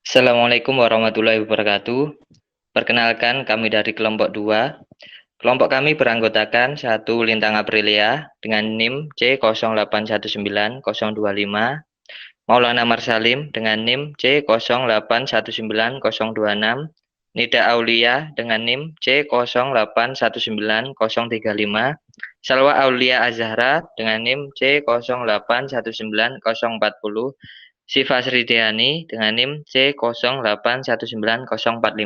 Assalamualaikum warahmatullahi wabarakatuh. Perkenalkan, kami dari kelompok 2. Kelompok kami beranggotakan 1 Lintang Aprilia dengan NIM C08190025, Maulana Marsalim dengan NIM C08190026, Nida Aulia dengan NIM C08190035, Salwa Aulia Azhara dengan NIM C08190040, Siva Srideani dengan NIM C08190045.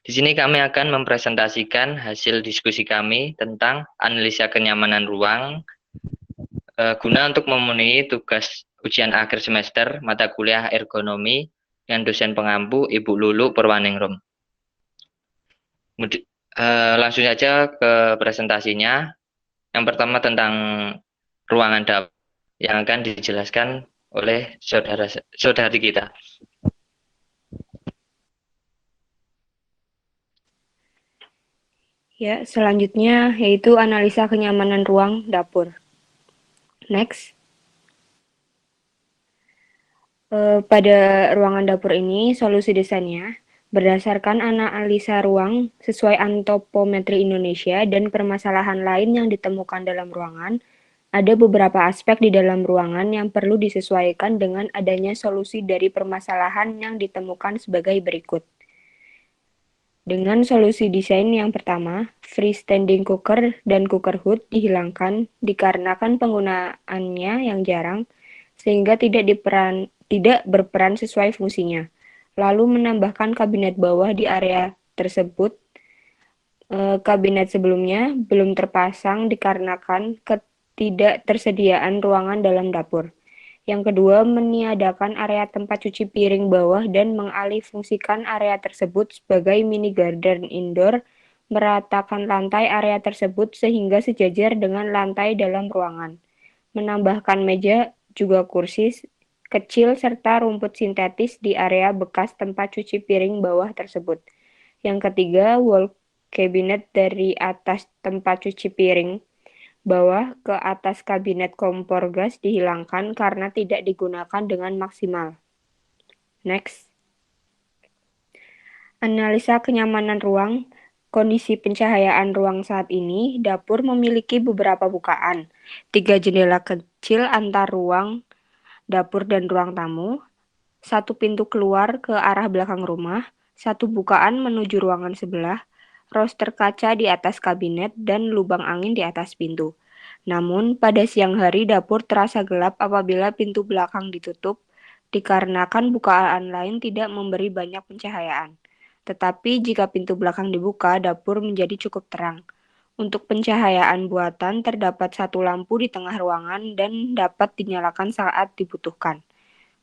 Di sini kami akan mempresentasikan hasil diskusi kami tentang analisa kenyamanan ruang guna untuk memenuhi tugas ujian akhir semester mata kuliah ergonomi dengan dosen pengampu Ibu Lulu Purwaningrum. Langsung saja ke presentasinya. Yang pertama tentang ruangan dapur yang akan dijelaskan oleh saudari kita. Ya, selanjutnya yaitu analisa kenyamanan ruang dapur. Next. Pada ruangan dapur ini, solusi desainnya berdasarkan analisa ruang sesuai antropometri Indonesia dan permasalahan lain yang ditemukan dalam ruangan, ada beberapa aspek di dalam ruangan yang perlu disesuaikan dengan adanya solusi dari permasalahan yang ditemukan sebagai berikut. Dengan solusi desain yang pertama, freestanding cooker dan cooker hood dihilangkan dikarenakan penggunaannya yang jarang, sehingga tidak berperan sesuai fungsinya. Lalu menambahkan kabinet bawah di area tersebut. Kabinet sebelumnya belum terpasang dikarenakan ketidaktersediaan ruangan dalam dapur. Yang kedua, meniadakan area tempat cuci piring bawah dan mengalihfungsikan area tersebut sebagai mini garden indoor, meratakan lantai area tersebut sehingga sejajar dengan lantai dalam ruangan. Menambahkan meja, juga kursi kecil serta rumput sintetis di area bekas tempat cuci piring bawah tersebut. Yang ketiga, wall cabinet dari atas tempat cuci piring bawah ke atas kabinet kompor gas dihilangkan karena tidak digunakan dengan maksimal. Next. Analisa kenyamanan ruang. Kondisi pencahayaan ruang saat ini, dapur memiliki beberapa bukaan. 3 jendela kecil antar ruang dapur dan ruang tamu, 1 pintu keluar ke arah belakang rumah, 1 bukaan menuju ruangan sebelah, roster kaca di atas kabinet, dan lubang angin di atas pintu. Namun, pada siang hari dapur terasa gelap apabila pintu belakang ditutup, dikarenakan bukaan lain tidak memberi banyak pencahayaan. Tetapi jika pintu belakang dibuka, dapur menjadi cukup terang. Untuk pencahayaan buatan, terdapat 1 lampu di tengah ruangan dan dapat dinyalakan saat dibutuhkan.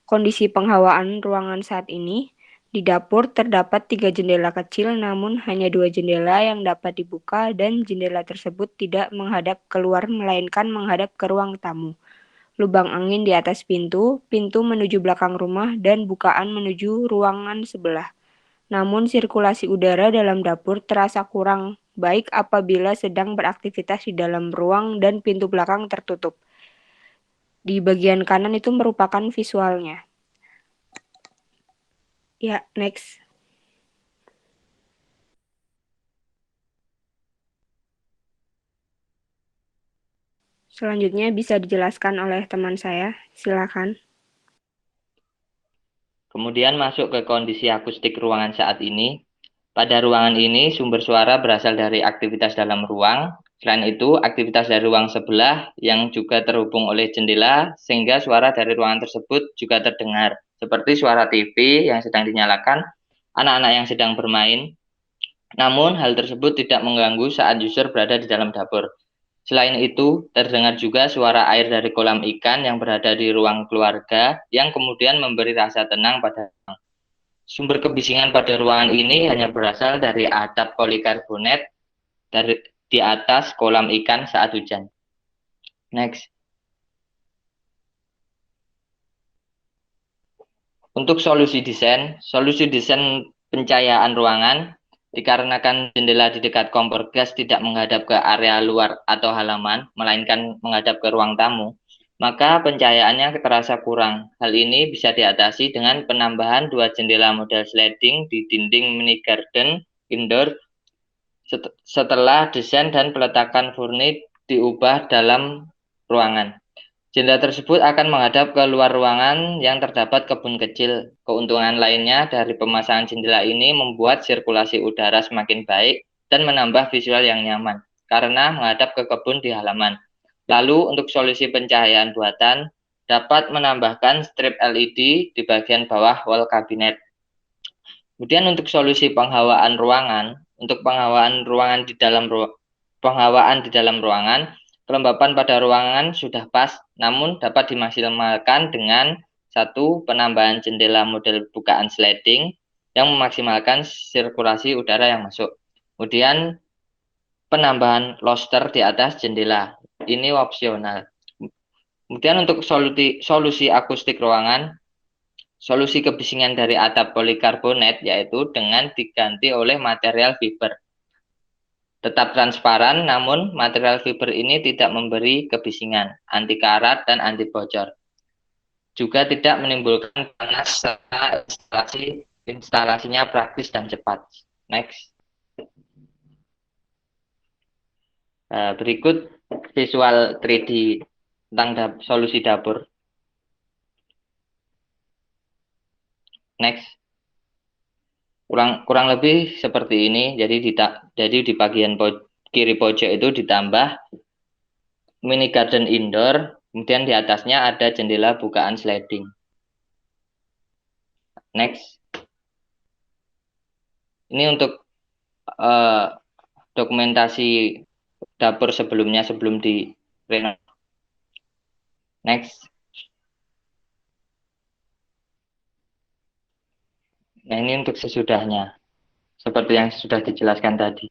Kondisi penghawaan ruangan saat ini, di dapur terdapat 3 jendela kecil namun hanya 2 jendela yang dapat dibuka dan jendela tersebut tidak menghadap keluar melainkan menghadap ke ruang tamu. Lubang angin di atas pintu, pintu menuju belakang rumah dan bukaan menuju ruangan sebelah. Namun sirkulasi udara dalam dapur terasa kurang baik apabila sedang beraktivitas di dalam ruang dan pintu belakang tertutup. Di bagian kanan itu merupakan visualnya. Ya, next. Selanjutnya bisa dijelaskan oleh teman saya. Silakan. Kemudian masuk ke kondisi akustik ruangan saat ini. Pada ruangan ini, sumber suara berasal dari aktivitas dalam ruang. Selain itu, aktivitas dari ruang sebelah yang juga terhubung oleh jendela, sehingga suara dari ruangan tersebut juga terdengar. Seperti suara TV yang sedang dinyalakan, anak-anak yang sedang bermain. Namun, hal tersebut tidak mengganggu saat user berada di dalam dapur. Selain itu, terdengar juga suara air dari kolam ikan yang berada di ruang keluarga yang kemudian memberi rasa tenang pada ruang. Sumber kebisingan pada ruangan ini hanya berasal dari atap polikarbonat di atas kolam ikan saat hujan. Next. Untuk solusi desain pencahayaan ruangan dikarenakan jendela di dekat kompor gas tidak menghadap ke area luar atau halaman, melainkan menghadap ke ruang tamu. maka pencahayaannya terasa kurang. Hal ini bisa diatasi dengan penambahan 2 jendela model sliding di dinding mini garden indoor setelah desain dan peletakan furni diubah dalam ruangan. Jendela tersebut akan menghadap ke luar ruangan yang terdapat kebun kecil. Keuntungan lainnya dari pemasangan jendela ini membuat sirkulasi udara semakin baik dan menambah visual yang nyaman karena menghadap ke kebun di halaman. Lalu untuk solusi pencahayaan buatan dapat menambahkan strip LED di bagian bawah wall cabinet. Kemudian untuk solusi penghawaan ruangan, untuk penghawaan di dalam ruangan, kelembapan pada ruangan sudah pas, namun dapat dimaksimalkan dengan satu penambahan jendela model bukaan sliding yang memaksimalkan sirkulasi udara yang masuk. Kemudian penambahan loster di atas jendela, ini opsional. Kemudian untuk solusi akustik ruangan, solusi kebisingan dari atap polikarbonat yaitu dengan diganti oleh material fiber. Tetap transparan, namun material fiber ini tidak memberi kebisingan, anti karat dan anti bocor. Juga tidak menimbulkan panas serta instalasinya praktis dan cepat. Next. Berikut visual 3D tentang solusi dapur. Next. Kurang lebih seperti ini. Jadi di bagian kiri pojok itu ditambah mini garden indoor, kemudian di atasnya ada jendela bukaan sliding. Next. Ini untuk dokumentasi dapur sebelumnya sebelum di renov. Next. Nah, ini untuk sesudahnya. Seperti yang sudah dijelaskan tadi.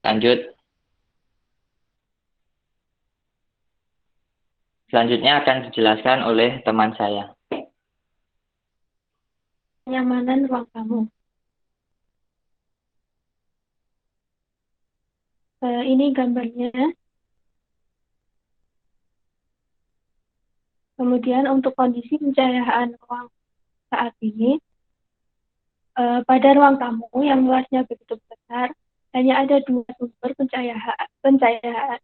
Lanjut. Selanjutnya akan dijelaskan oleh teman saya. Kenyamanan ruang tamu. Ini gambarnya. Kemudian untuk kondisi pencahayaan ruang saat ini, pada ruang tamu yang luasnya begitu besar, hanya ada 2 sumber pencahayaan,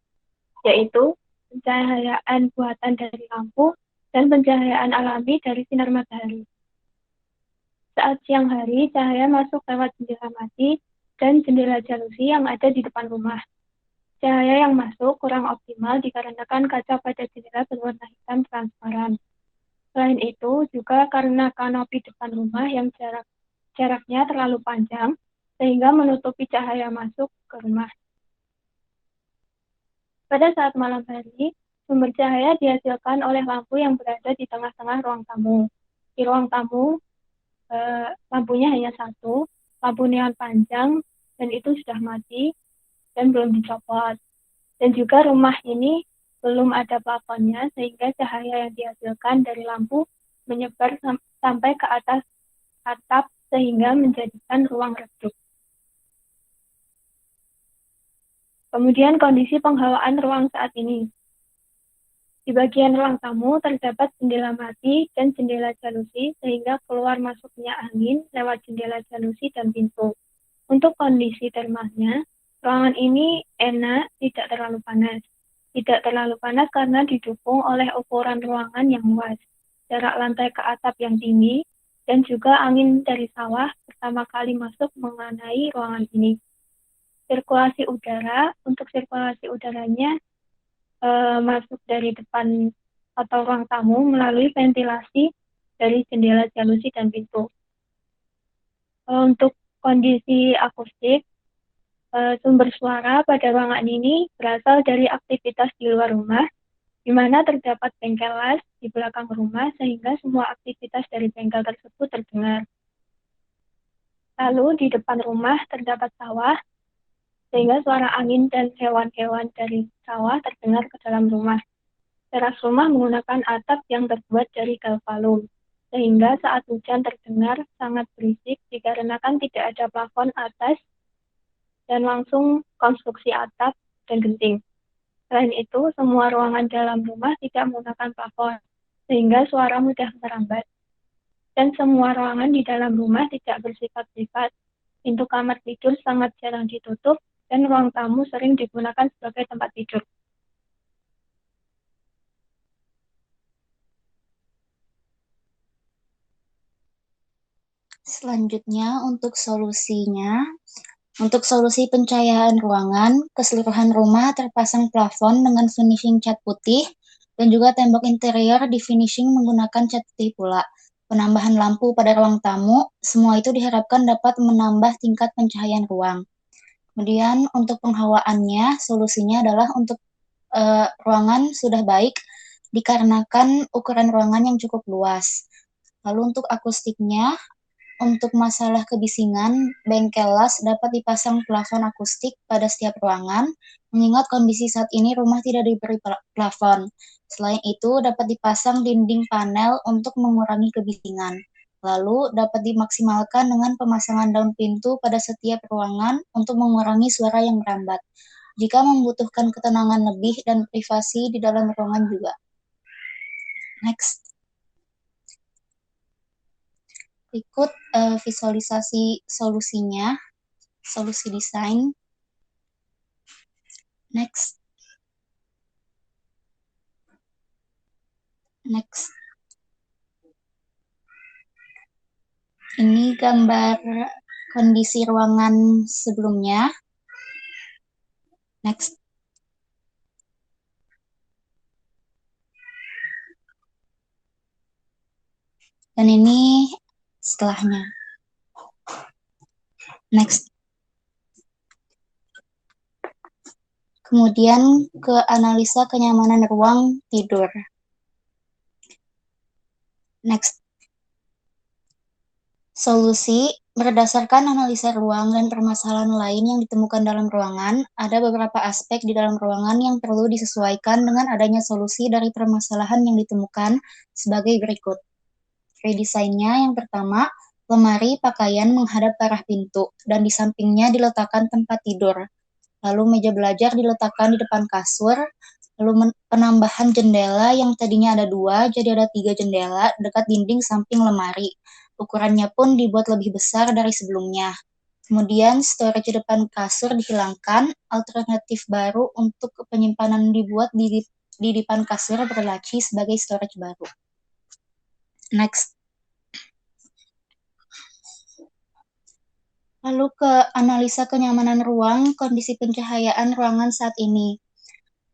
yaitu pencahayaan buatan dari lampu dan pencahayaan alami dari sinar matahari. Saat siang hari, cahaya masuk lewat jendela mati dan jendela jalusi yang ada di depan rumah. Cahaya yang masuk kurang optimal dikarenakan kaca pada jendela berwarna hitam transparan. Selain itu, juga karena kanopi depan rumah yang jaraknya terlalu panjang, sehingga menutupi cahaya masuk ke rumah. Pada saat malam hari, sumber cahaya dihasilkan oleh lampu yang berada di tengah-tengah ruang tamu. Di ruang tamu, lampunya hanya satu, lampu neon panjang, dan itu sudah mati dan belum dicopot. Dan juga rumah ini belum ada plafonnya, sehingga cahaya yang dihasilkan dari lampu menyebar sampai ke atas atap, sehingga menjadikan ruang redup. Kemudian kondisi penghawaan ruang saat ini. Di bagian ruang tamu terdapat jendela mati dan jendela jalusi sehingga keluar masuknya angin lewat jendela jalusi dan pintu. Untuk kondisi termalnya, ruangan ini enak, tidak terlalu panas. Tidak terlalu panas karena didukung oleh ukuran ruangan yang luas, jarak lantai ke atap yang tinggi, dan juga angin dari sawah pertama kali masuk mengenai ruangan ini. Sirkulasi udara, untuk sirkulasi udaranya masuk dari depan atau ruang tamu melalui ventilasi dari jendela jalusi dan pintu. Untuk kondisi akustik, sumber suara pada ruangan ini berasal dari aktivitas di luar rumah, di mana terdapat bengkel las di belakang rumah sehingga semua aktivitas dari bengkel tersebut terdengar. Lalu di depan rumah terdapat sawah, sehingga suara angin dan hewan-hewan dari sawah terdengar ke dalam rumah. Teras rumah menggunakan atap yang terbuat dari galvalum, sehingga saat hujan terdengar sangat berisik dikarenakan tidak ada plafon atas dan langsung konstruksi atap dan genting. Selain itu, semua ruangan dalam rumah tidak menggunakan plafon, sehingga suara mudah merambat. Dan semua ruangan di dalam rumah tidak bersifat privat. Pintu kamar tidur sangat jarang ditutup, dan ruang tamu sering digunakan sebagai tempat tidur. Selanjutnya, untuk solusi pencahayaan ruangan, keseluruhan rumah terpasang plafon dengan finishing cat putih dan juga tembok interior di finishing menggunakan cat putih pula. Penambahan lampu pada ruang tamu, semua itu diharapkan dapat menambah tingkat pencahayaan ruang. Kemudian untuk penghawaannya, solusinya adalah untuk ruangan sudah baik dikarenakan ukuran ruangan yang cukup luas. Lalu untuk akustiknya, untuk masalah kebisingan, bengkel las dapat dipasang plafon akustik pada setiap ruangan, mengingat kondisi saat ini rumah tidak diberi plafon. Selain itu, dapat dipasang dinding panel untuk mengurangi kebisingan. Lalu, dapat dimaksimalkan dengan pemasangan daun pintu pada setiap ruangan untuk mengurangi suara yang merambat. Jika membutuhkan ketenangan lebih dan privasi di dalam ruangan juga. Next. Berikut visualisasi solusinya, solusi desain. Next. Ini gambar kondisi ruangan sebelumnya. Next. Dan ini setelahnya. Next. Kemudian ke analisa kenyamanan ruang tidur. Next. Solusi berdasarkan analisa ruang dan permasalahan lain yang ditemukan dalam ruangan, ada beberapa aspek di dalam ruangan yang perlu disesuaikan dengan adanya solusi dari permasalahan yang ditemukan sebagai berikut. Redesainnya yang pertama, lemari pakaian menghadap ke arah pintu dan di sampingnya diletakkan tempat tidur. Lalu meja belajar diletakkan di depan kasur. Lalu penambahan jendela yang tadinya ada 2, jadi ada 3 jendela dekat dinding samping lemari. Ukurannya pun dibuat lebih besar dari sebelumnya. Kemudian storage depan kasur dihilangkan, alternatif baru untuk penyimpanan dibuat di depan kasur berlaci sebagai storage baru. Next. Lalu ke analisa kenyamanan ruang, kondisi pencahayaan ruangan saat ini.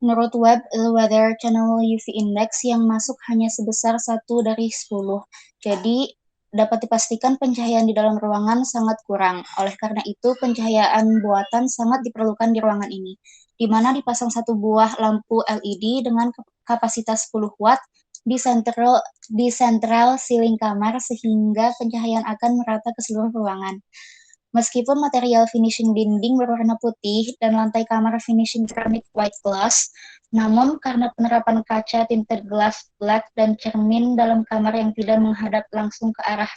Menurut web Weather Channel UV Index yang masuk hanya sebesar 1 dari 10. Jadi, dapat dipastikan pencahayaan di dalam ruangan sangat kurang. Oleh karena itu, pencahayaan buatan sangat diperlukan di ruangan ini, di mana dipasang 1 buah lampu LED dengan kapasitas 10 watt di sentral ceiling kamar sehingga pencahayaan akan merata ke seluruh ruangan. Meskipun material finishing dinding berwarna putih dan lantai kamar finishing ceramic white glass, namun karena penerapan kaca tinted glass black dan cermin dalam kamar yang tidak menghadap langsung ke arah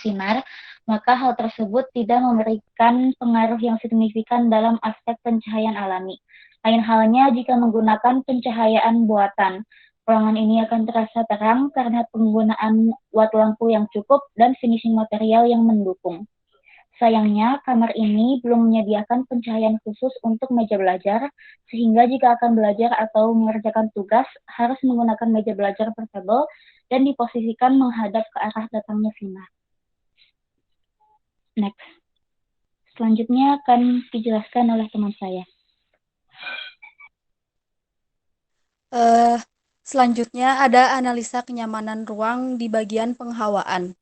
sinar, maka hal tersebut tidak memberikan pengaruh yang signifikan dalam aspek pencahayaan alami. Lain halnya jika menggunakan pencahayaan buatan. Ruangan ini akan terasa terang karena penggunaan watt lampu yang cukup dan finishing material yang mendukung. Sayangnya, kamar ini belum menyediakan pencahayaan khusus untuk meja belajar, sehingga jika akan belajar atau mengerjakan tugas, harus menggunakan meja belajar portable dan diposisikan menghadap ke arah datangnya sinar. Next. Selanjutnya akan dijelaskan oleh teman saya. Selanjutnya ada analisa kenyamanan ruang di bagian penghawaan.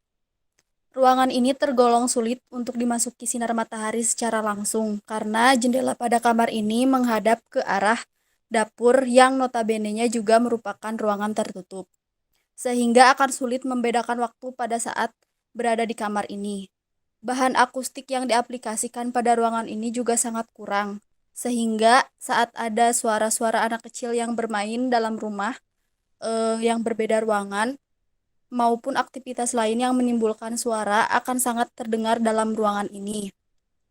Ruangan ini tergolong sulit untuk dimasuki sinar matahari secara langsung karena jendela pada kamar ini menghadap ke arah dapur yang notabene-nya juga merupakan ruangan tertutup. Sehingga akan sulit membedakan waktu pada saat berada di kamar ini. Bahan akustik yang diaplikasikan pada ruangan ini juga sangat kurang. Sehingga saat ada suara-suara anak kecil yang bermain dalam rumah yang berbeda ruangan, maupun aktivitas lain yang menimbulkan suara akan sangat terdengar dalam ruangan ini.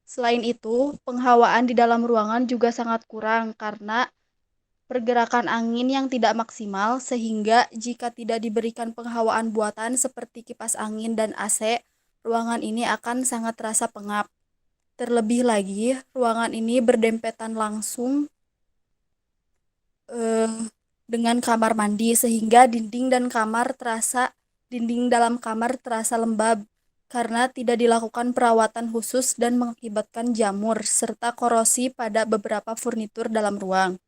Selain itu, penghawaan di dalam ruangan juga sangat kurang karena pergerakan angin yang tidak maksimal, sehingga jika tidak diberikan penghawaan buatan seperti kipas angin dan AC, ruangan ini akan sangat terasa pengap. Terlebih lagi, ruangan ini berdempetan langsung dengan kamar mandi, sehingga dinding dalam kamar terasa lembab karena tidak dilakukan perawatan khusus dan mengakibatkan jamur serta korosi pada beberapa furnitur dalam ruang.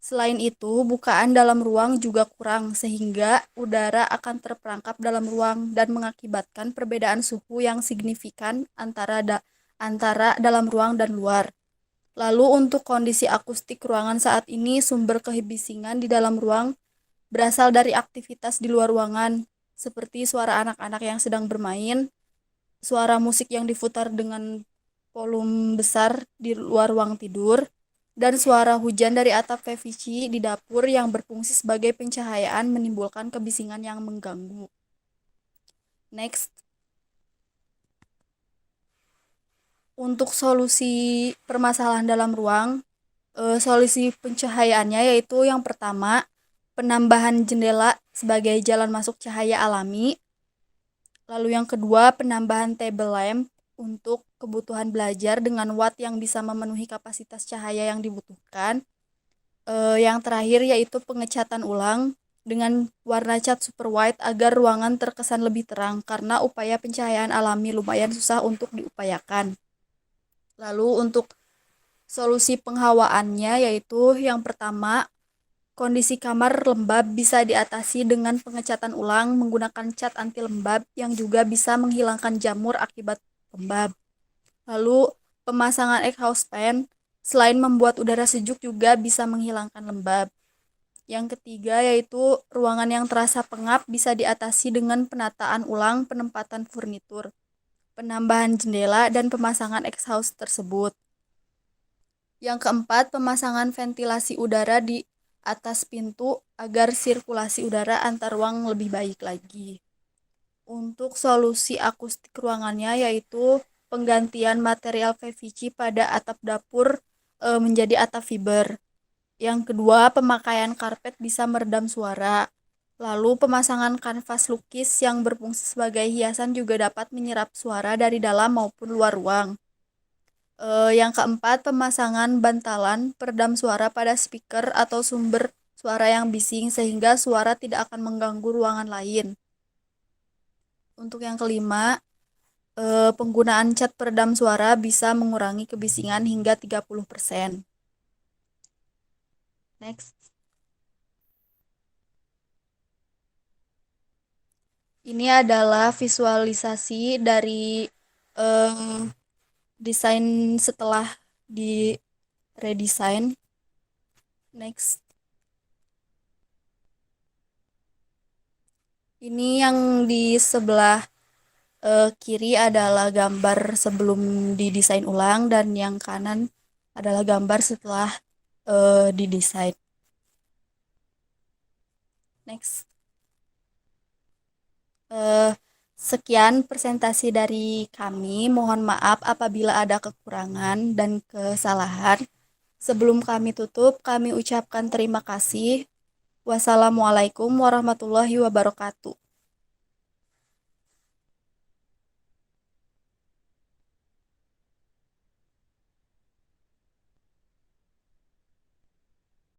Selain itu, bukaan dalam ruang juga kurang sehingga udara akan terperangkap dalam ruang dan mengakibatkan perbedaan suhu yang signifikan antara dalam ruang dan luar. Lalu untuk kondisi akustik ruangan saat ini, sumber kebisingan di dalam ruang berasal dari aktivitas di luar ruangan, seperti suara anak-anak yang sedang bermain, suara musik yang diputar dengan volume besar di luar ruang tidur, dan suara hujan dari atap PVC di dapur yang berfungsi sebagai pencahayaan menimbulkan kebisingan yang mengganggu. Next. Untuk solusi permasalahan dalam ruang, solusi pencahayaannya yaitu yang pertama, penambahan jendela sebagai jalan masuk cahaya alami. Lalu yang kedua, penambahan table lamp untuk kebutuhan belajar dengan watt yang bisa memenuhi kapasitas cahaya yang dibutuhkan. Yang terakhir yaitu pengecatan ulang dengan warna cat super white agar ruangan terkesan lebih terang karena upaya pencahayaan alami lumayan susah untuk diupayakan. Lalu untuk solusi penghawaannya yaitu yang pertama, kondisi kamar lembab bisa diatasi dengan pengecatan ulang menggunakan cat anti lembab yang juga bisa menghilangkan jamur akibat lembab. Lalu pemasangan exhaust fan selain membuat udara sejuk juga bisa menghilangkan lembab. Yang ketiga yaitu ruangan yang terasa pengap bisa diatasi dengan penataan ulang penempatan furnitur, penambahan jendela, dan pemasangan exhaust tersebut. Yang keempat, pemasangan ventilasi udara di atas pintu agar sirkulasi udara antar ruang lebih baik lagi. Untuk solusi akustik ruangannya yaitu penggantian material PVC pada atap dapur menjadi atap fiber. Yang kedua, pemakaian karpet bisa meredam suara. Lalu pemasangan kanvas lukis yang berfungsi sebagai hiasan juga dapat menyerap suara dari dalam maupun luar ruang. Yang keempat, pemasangan bantalan peredam suara pada speaker atau sumber suara yang bising sehingga suara tidak akan mengganggu ruangan lain. Untuk yang kelima, penggunaan cat peredam suara bisa mengurangi kebisingan hingga 30%. Next. Ini adalah visualisasi dari desain setelah di redesign. Next. Ini yang di sebelah kiri adalah gambar sebelum didesain ulang dan yang kanan adalah gambar setelah didesain. Next. Sekian presentasi dari kami. Mohon maaf apabila ada kekurangan dan kesalahan. Sebelum kami tutup, kami ucapkan terima kasih. Wassalamualaikum warahmatullahi wabarakatuh.